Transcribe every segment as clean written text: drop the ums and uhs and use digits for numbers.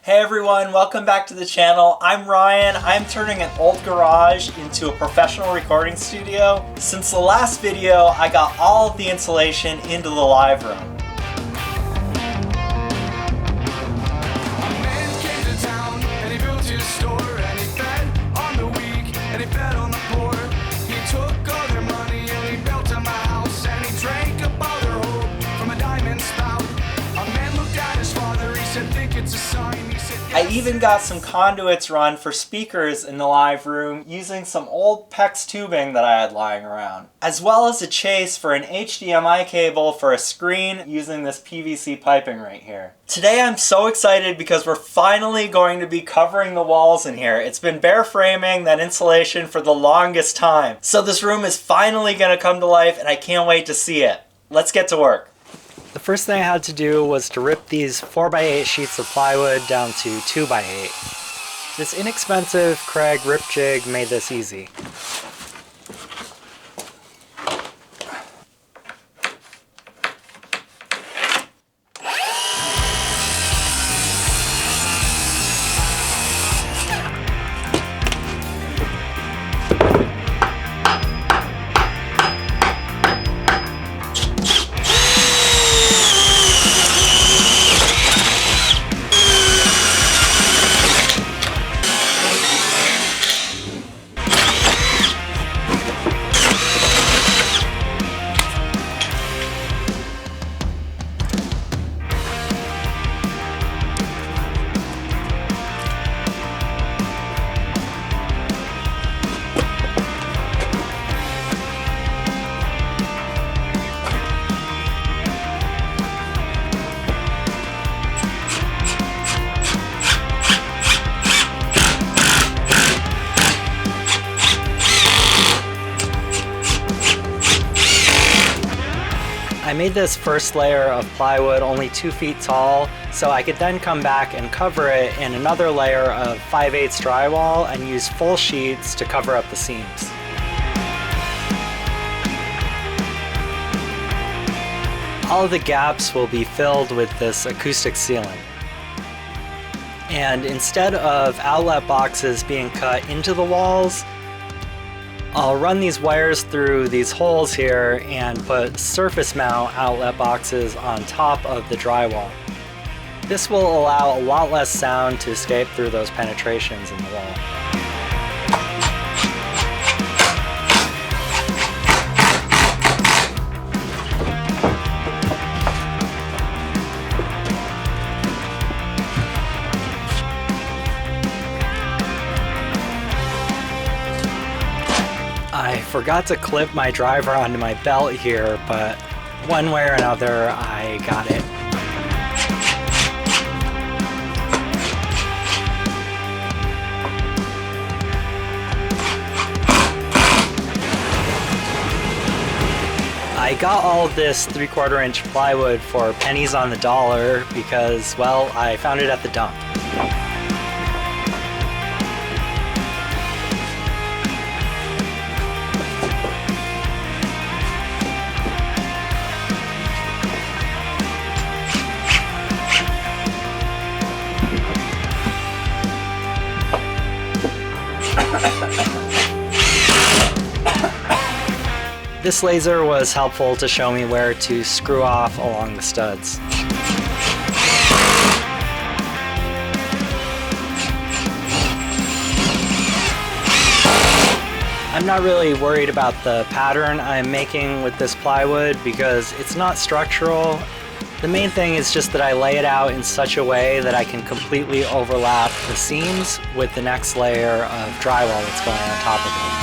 Hey everyone, welcome back to the channel. I'm Ryan. I'm turning an old garage into a professional recording studio. Since the last video, I got all of the insulation into the live room. I even got some conduits run for speakers in the live room using some old PEX tubing that I had lying around, as well as a chase for an HDMI cable for a screen using this PVC piping right here. Today I'm so excited because we're finally going to be covering the walls in here. It's been bare framing that insulation for the longest time. So this room is finally going to come to life and I can't wait to see it. Let's get to work. The first thing I had to do was to rip these 4x8 sheets of plywood down to 2x8. This inexpensive Craig rip jig made this easy. I made this first layer of plywood only 2 feet tall, so I could then come back and cover it in another layer of 5/8 drywall and use full sheets to cover up the seams. All of the gaps will be filled with this acoustic sealant. And instead of outlet boxes being cut into the walls, I'll run these wires through these holes here and put surface mount outlet boxes on top of the drywall. This will allow a lot less sound to escape through those penetrations in the wall. I forgot to clip my driver onto my belt here, but one way or another, I got it. I got all of this 3/4 inch plywood for pennies on the dollar because, well, I found it at the dump. This laser was helpful to show me where to screw off along the studs. I'm not really worried about the pattern I'm making with this plywood because it's not structural. The main thing is just that I lay it out in such a way that I can completely overlap the seams with the next layer of drywall that's going on top of it.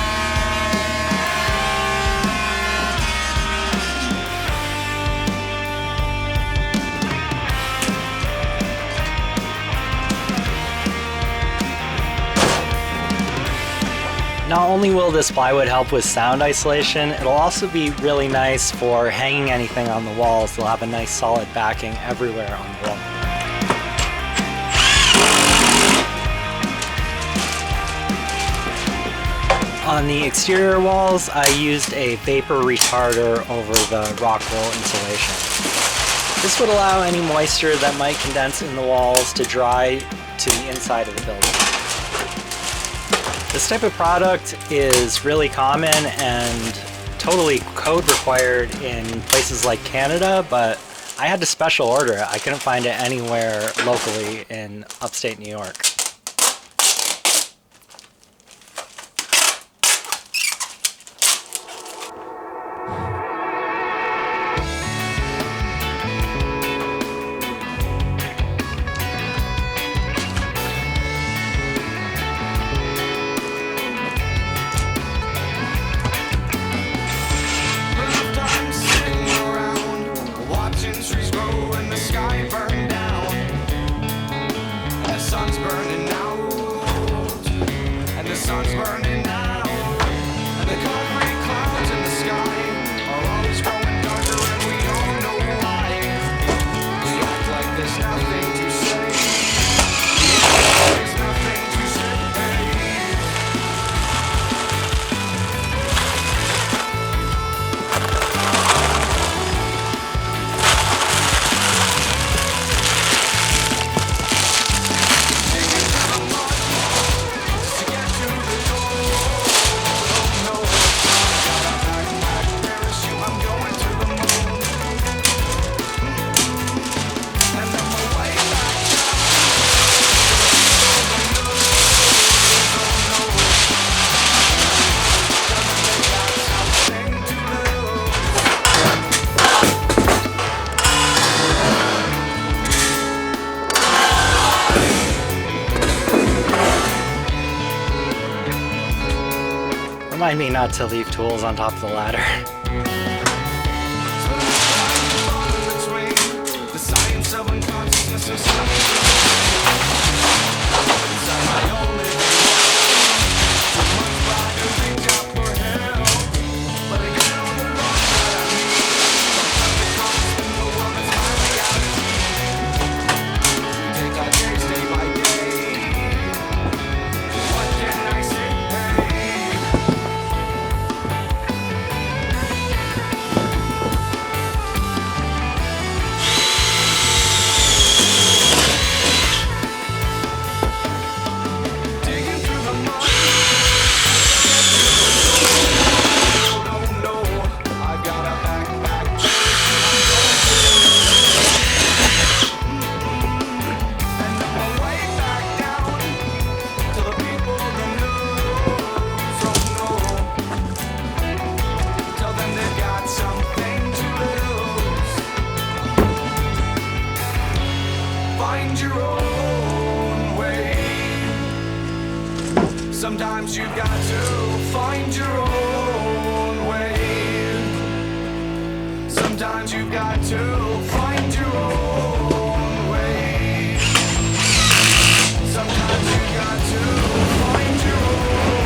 Not only will this plywood help with sound isolation, it'll also be really nice for hanging anything on the walls. They'll have a nice solid backing everywhere on the wall. On the exterior walls, I used a vapor retarder over the rock wool insulation. This would allow any moisture that might condense in the walls to dry to the inside of the building. This type of product is really common and totally code required in places like Canada, but I had to special order it. I couldn't find it anywhere locally in upstate New York. Remind me not to leave tools on top of the ladder. Sometimes you've got to find your own way. Sometimes you've got to find your own way. Sometimes you've got to find your own way.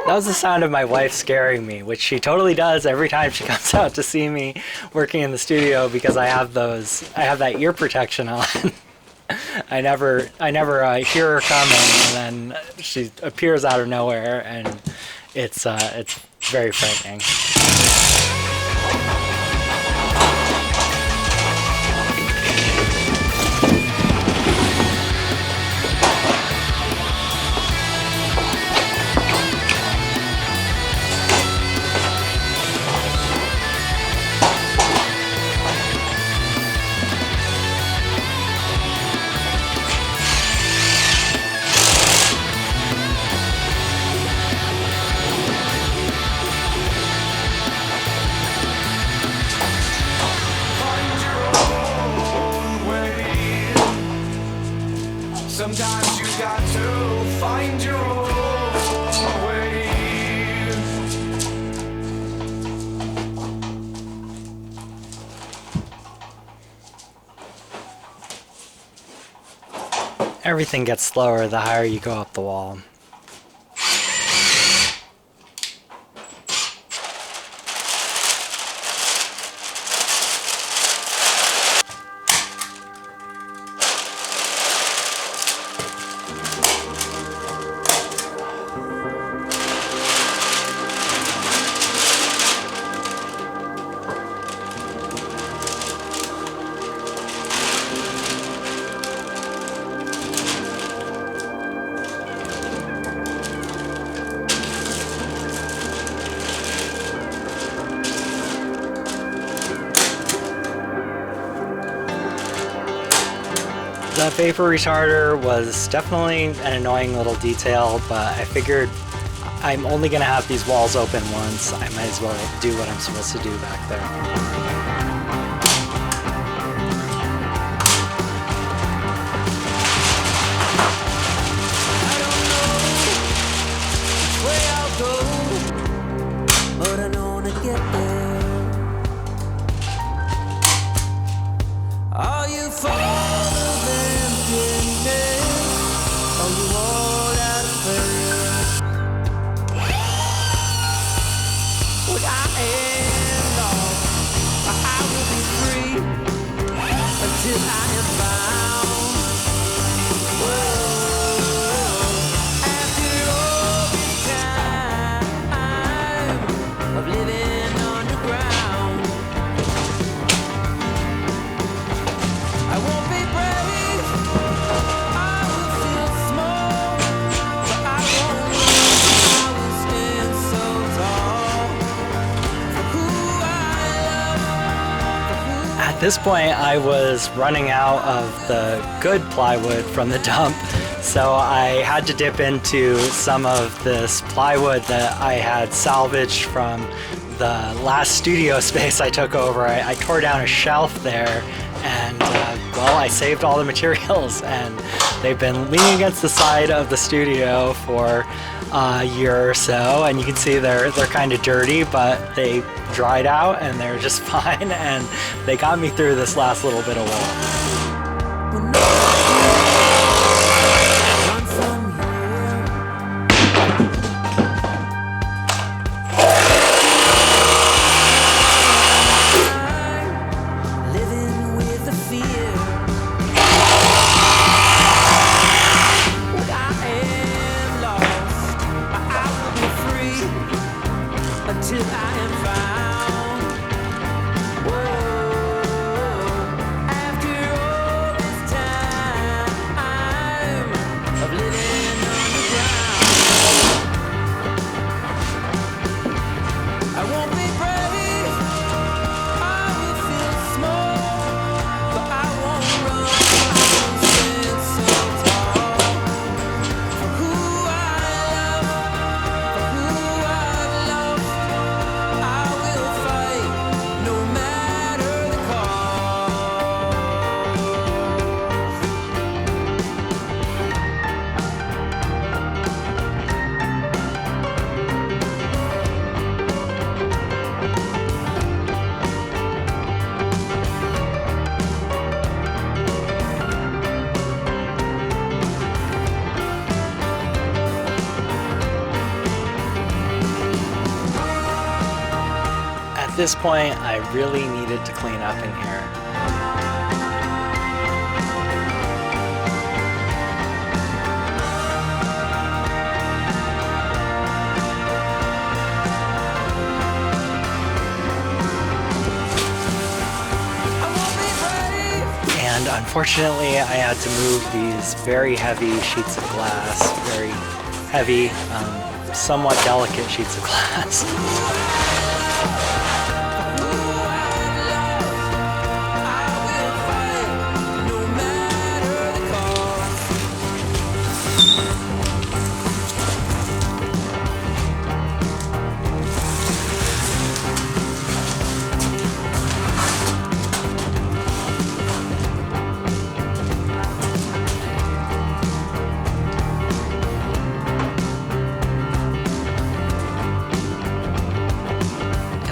That was the sound of my wife scaring me, which she totally does every time she comes out to see me working in the studio, because I have that ear protection on. I never hear her coming, and then she appears out of nowhere, and it's very frightening. Sometimes you got to find your own way. everything gets slower the higher you go up the wall. The vapor retarder was definitely an annoying little detail, but I figured I'm only going to have these walls open once. I might as well do what I'm supposed to do back there. At this point, I was running out of the good plywood from the dump, so I had to dip into some of this plywood that I had salvaged from the last studio space I took over. I tore down a shelf there, and well, I saved all the materials, and they've been leaning against the side of the studio for a year or so, and you can see they're kind of dirty, but they dried out and they're just fine, and they got me through this last little bit of wall. At this point, I really needed to clean up in here. And unfortunately, I had to move these very heavy sheets of glass, very heavy, somewhat delicate sheets of glass.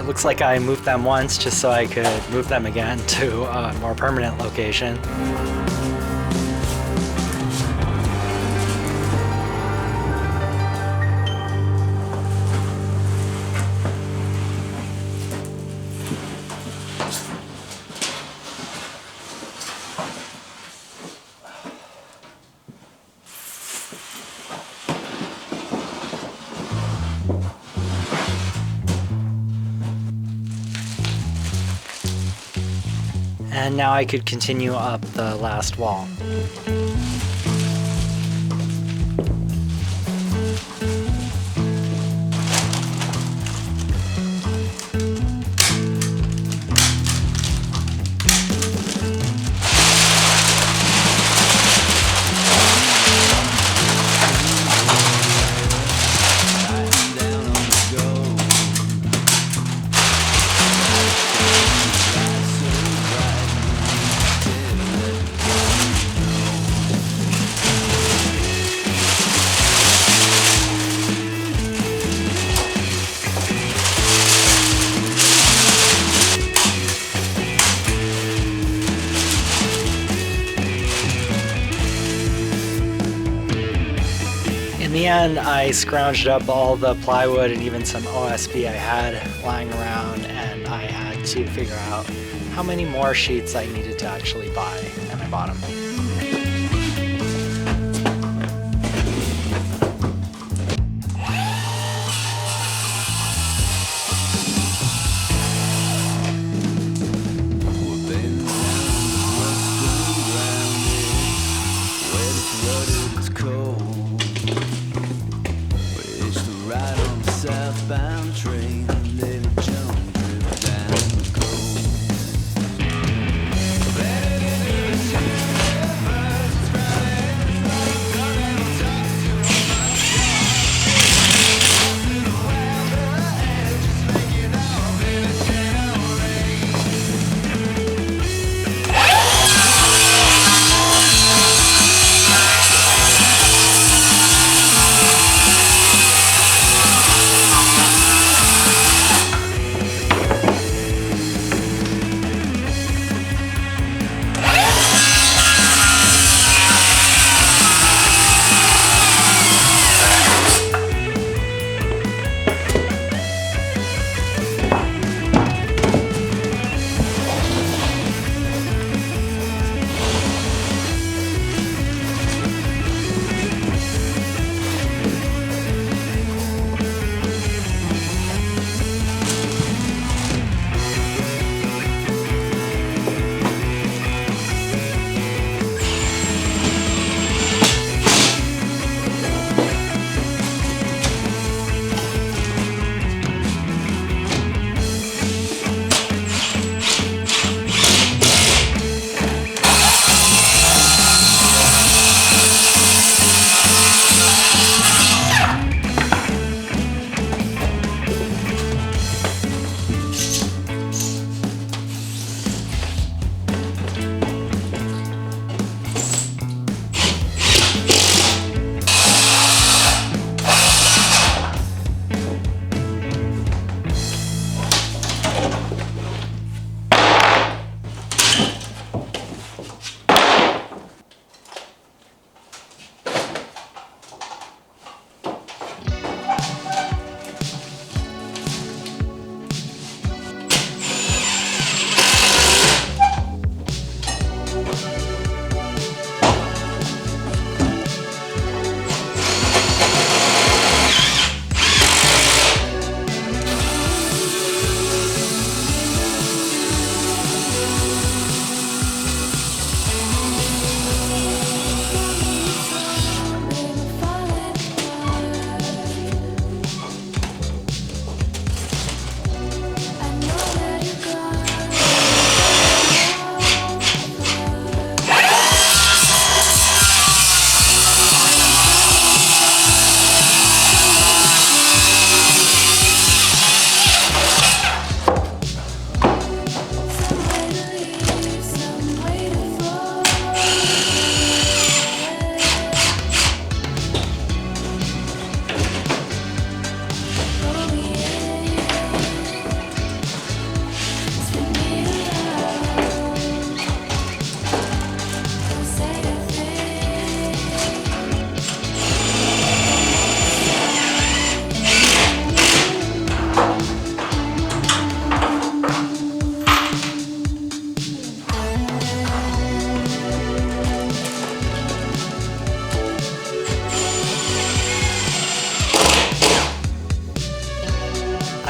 Looks like I moved them once just so I could move them again to a more permanent location. And now I could continue up the last wall. In the end, I scrounged up all the plywood and even some OSB I had lying around, and I had to figure out how many more sheets I needed to actually buy, and I bought them. Southbound train, let it jump down the coast. Better than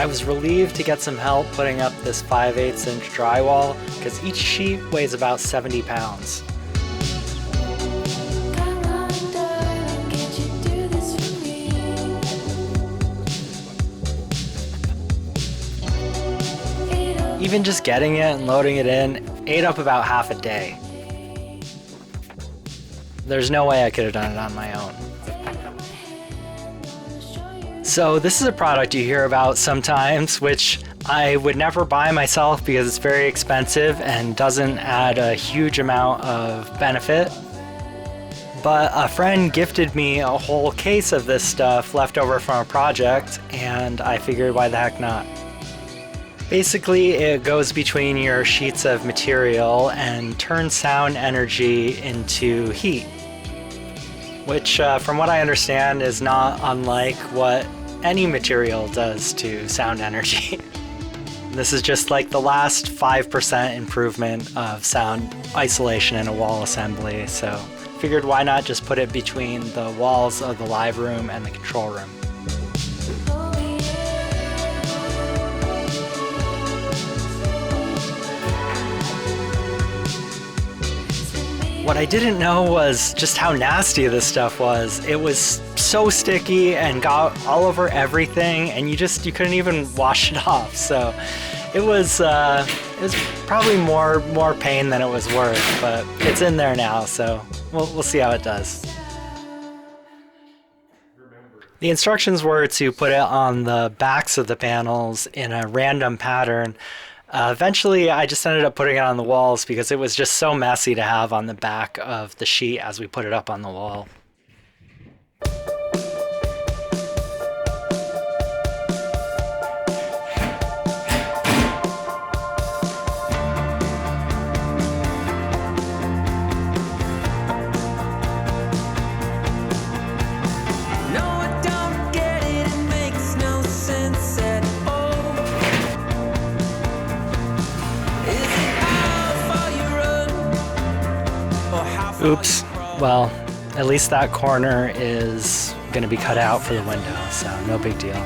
I was relieved to get some help putting up this 5/8 inch drywall because each sheet weighs about 70 pounds. Even just getting it and loading it in ate up about half a day. There's no way I could have done it on my own. So this is a product you hear about sometimes, which I would never buy myself because it's very expensive and doesn't add a huge amount of benefit. But a friend gifted me a whole case of this stuff left over from a project, and I figured why the heck not. Basically, it goes between your sheets of material and turns sound energy into heat, which from what I understand is not unlike what any material does to sound energy. This is just like the last 5% improvement of sound isolation in a wall assembly, so figured why not just put it between the walls of the live room and the control room. What I didn't know was just how nasty this stuff was. It was so sticky and got all over everything, and you couldn't even wash it off. So it was probably more pain than it was worth, but it's in there now, so we'll see how it does. The instructions were to put it on the backs of the panels in a random pattern. Eventually, I just ended up putting it on the walls because it was just so messy to have on the back of the sheet as we put it up on the wall. Oops. Well, at least that corner is going to be cut out for the window, so no big deal.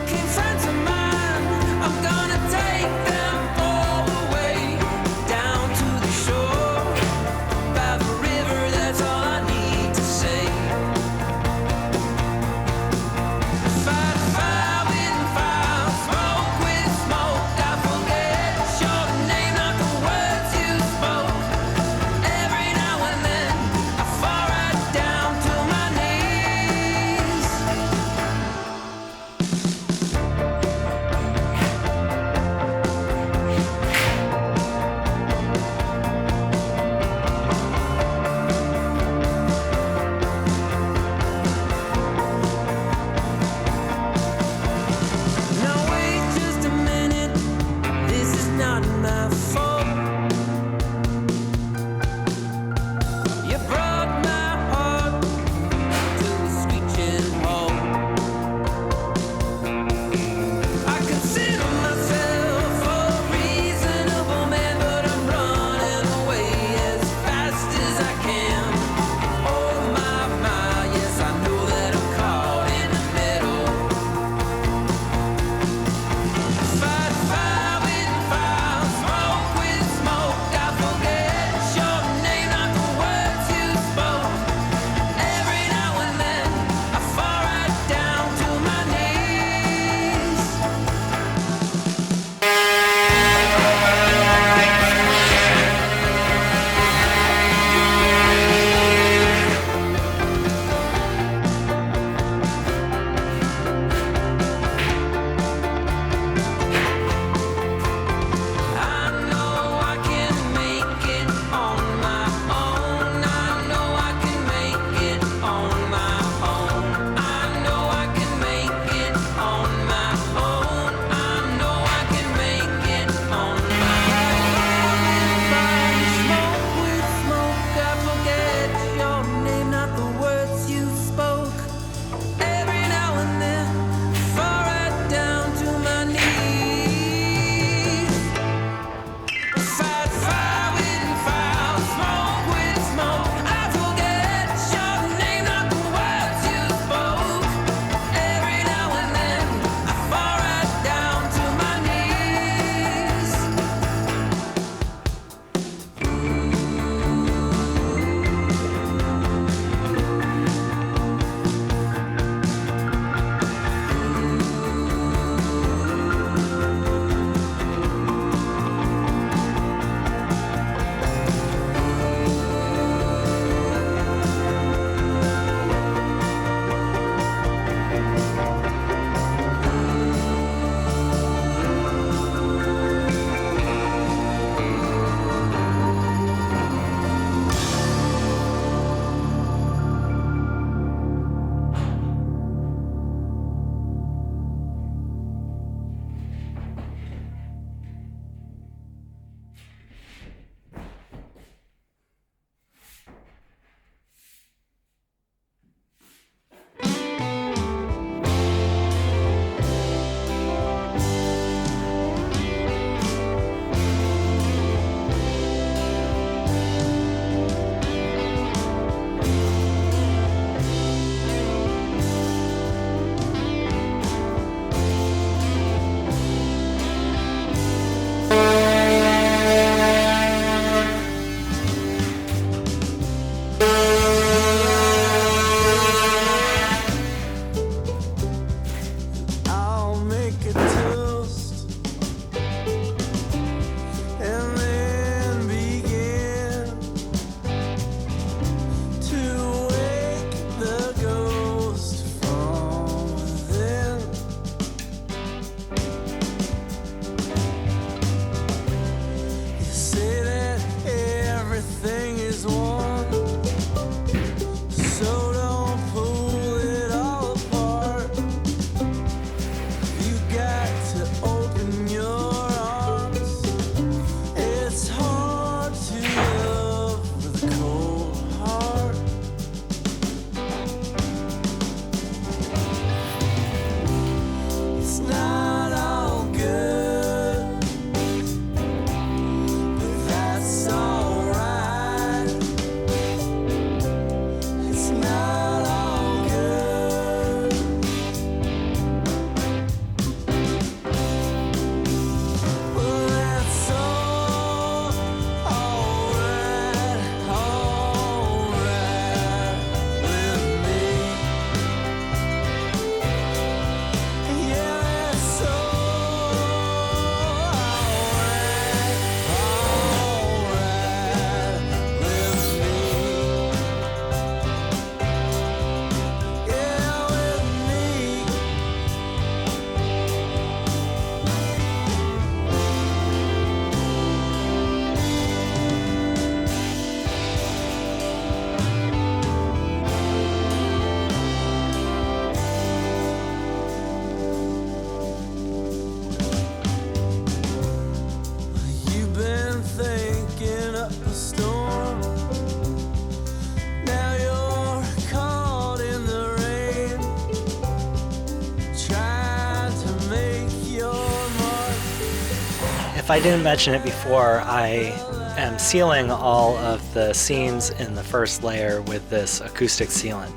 If I didn't mention it before, I am sealing all of the seams in the first layer with this acoustic sealant.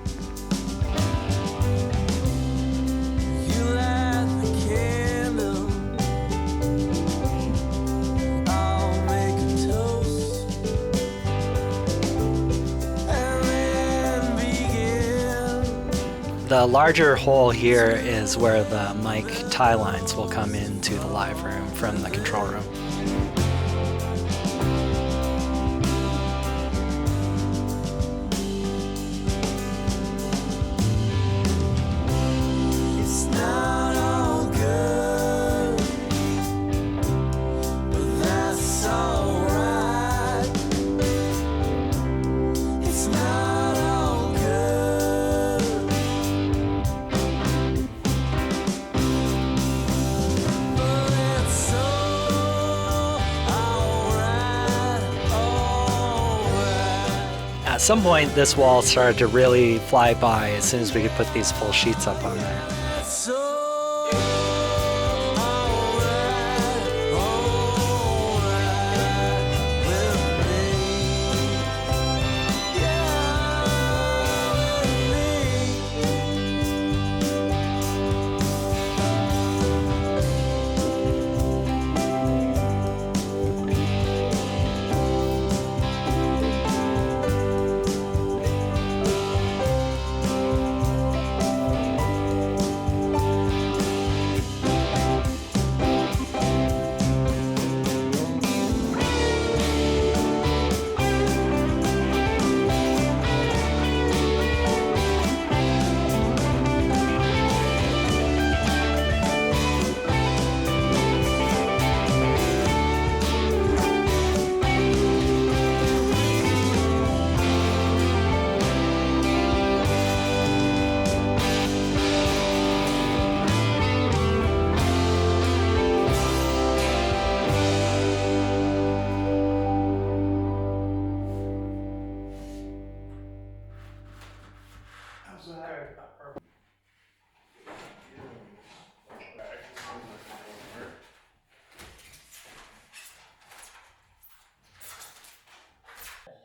The larger hole here is where the mic tie lines will come into the live room from the control room. At some point, this wall started to really fly by as soon as we could put these full sheets up on there.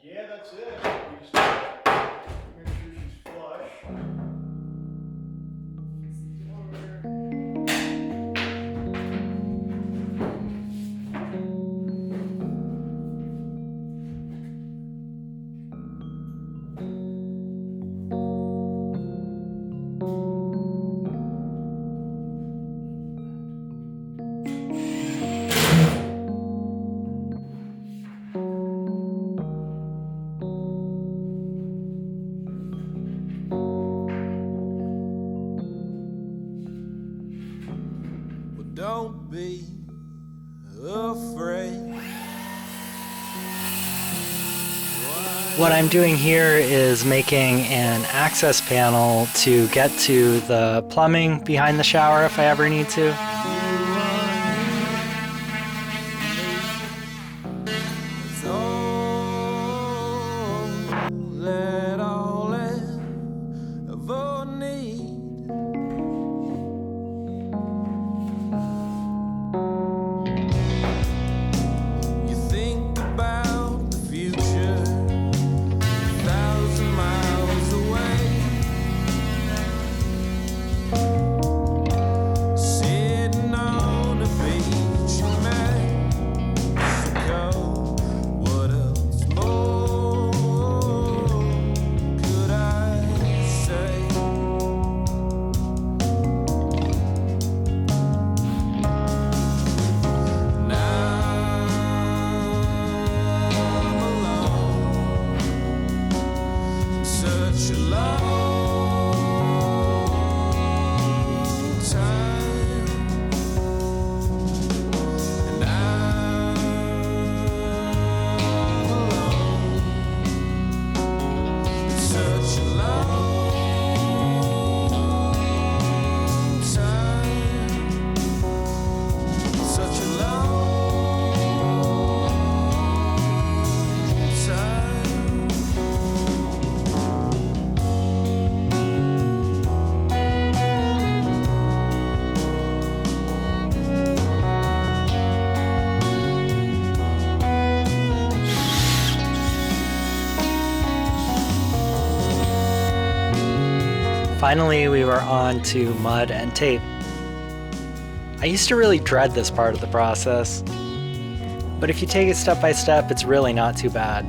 Yeah, that's it. We just make sure she's flush. Don't be afraid. What I'm doing here is making an access panel to get to the plumbing behind the shower if I ever need to. Sit Finally, we were on to mud and tape. I used to really dread this part of the process, but if you take it step by step, it's really not too bad.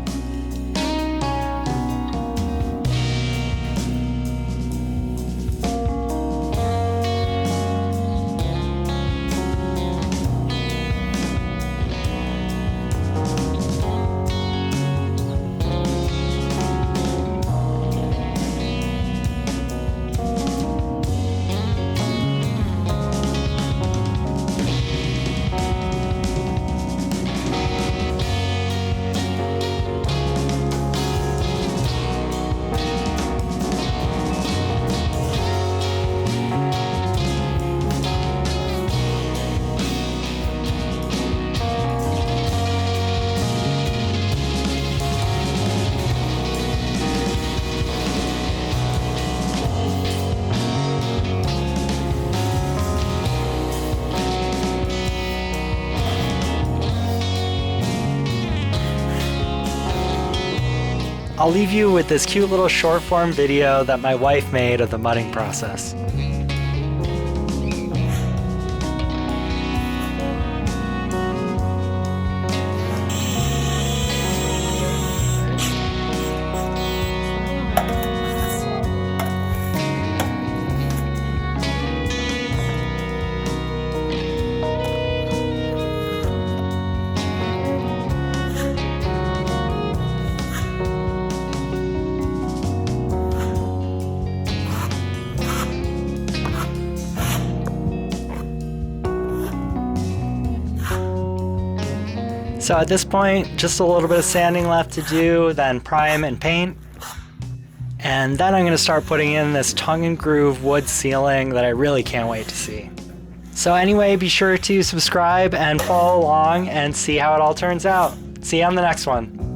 I'll leave you with this cute little short form video that my wife made of the mudding process. So at this point, just a little bit of sanding left to do, then prime and paint. And then I'm going to start putting in this tongue and groove wood ceiling that I really can't wait to see. So anyway, be sure to subscribe and follow along and see how it all turns out. See you on the next one.